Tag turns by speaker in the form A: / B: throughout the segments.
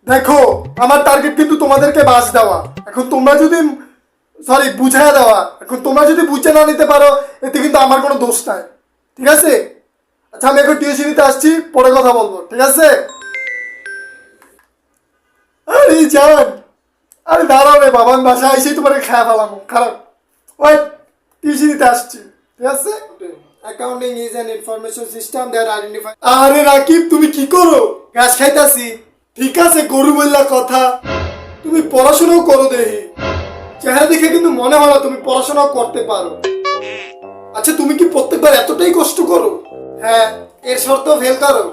A: দেখো আমার টার্গেট কিন্তু তোমাদেরকে বাস দেওয়া। এখন তোমরা যদি বুঝায় দেওয়া, এখন তোমরা যদি বুঝে না নিতে পারো এতে কিন্তু আমার কোনো দোষ নাই, ঠিক আছে? আচ্ছা আমি এখন টিউশনিতে আসছি, পরে কথা বলবো, ঠিক আছে? আরে জান, আরে দাঁড়াও রে বাবা, আমি বাসায় এসেই তোমাকে খেয়ে ফেলাম, খারাপ। ওই টিউশনিতে আসছি, ঠিক আছে?
B: Accounting is an information system that identifies.
A: আরে রাকিব তুমি কি করো? ঘাস খাইতাছি। ঠিক আছে গরু বললা কথা, তুমি পড়াশোনাও করো দেখি, চেহারা দেখে কিন্তু মনে হয় না তুমি পড়াশোনাও করতে পারো। আচ্ছা তুমি কি প্রত্যেকবার এতটাই কষ্ট করো?
B: হ্যাঁ, এর শর্ত ফেল করো।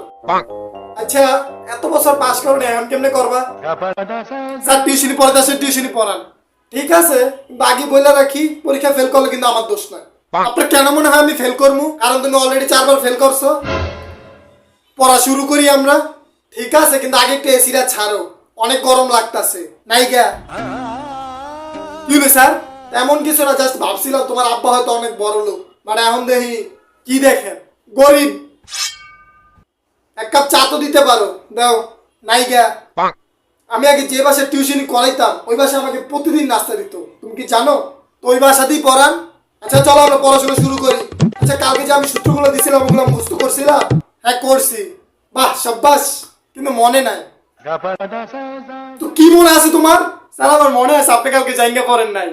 A: আচ্ছা এত বছর পাস করো না, এখন কেমনে করবা? স্যার টিউশনি পড়াতে আসেন, টিউশনি পড়ান। ঠিক আছে, কিন্তু আগে বলে রাখি পরীক্ষা ফেল করলে কিন্তু আমার দোষ নয়। আপনার কেন মনে হয় আমি ফেল করবো? কারণ তুমি অলরেডি 4 বার ফেল করছো। পড়া শুরু করি আমরা। ঠিক আছে, কিন্তু আগে একটু এসিটা ছাড়ো, অনেক গরম লাগতাছে। নাইগা কি হলো স্যার? এমন কিছু না, জাস্ট ভাবছিলাম তোমার আব্বা হয়তো অনেক বড় লোক, মানে এখন দেখি কি দেখেন গরিব। এক কাপ চা তো দিতে পারো, দাও। নাইগা আমি আগে যে বাসায় টিউশনি করাইতাম ওই বাসায় আমাকে প্রতিদিন নাস্তা দিত, তুমি কি জানো? তো ওই বাসাতেই পড়ান। আচ্ছা চলো আমরা পড়াশোনা শুরু করি। আচ্ছা কালকে যে আমি সূত্রগুলো দিছিলাম ওগুলো মুখস্থ করছিলাম? হ্যাঁ করছি। বাহ সাব্বাস, কিন্তু মনে নাই। তো কি মনে আছে তোমার? স্যার আমার মনে আছে, আপনি কালকে জাইঙ্গা করেন নাই।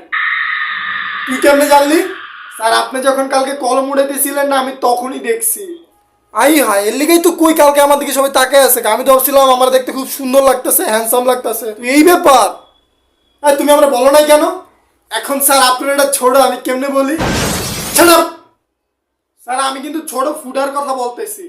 A: তুই কেমনে জানলি? স্যার আপনি যখন কালকে কলম উড়াইতেছিলেন না, আমি তখনই দেখছি। আই হায়, এর লিগেই তো কই কালকে আমার দিকে সবাই তাকায় আছে। আমি তো ভাবছিলাম আমার দেখতে খুব সুন্দর লাগতেছে, হ্যান্ডসাম লাগতেছে। এই ব্যাপার, আর তুমি আমরা বলো নাই কেন? এখন স্যার আপনার এটা ছোট, আমি কেমনে বলি? স্যার আমি কিন্তু ছোট ফুটার কথা বলতেছি।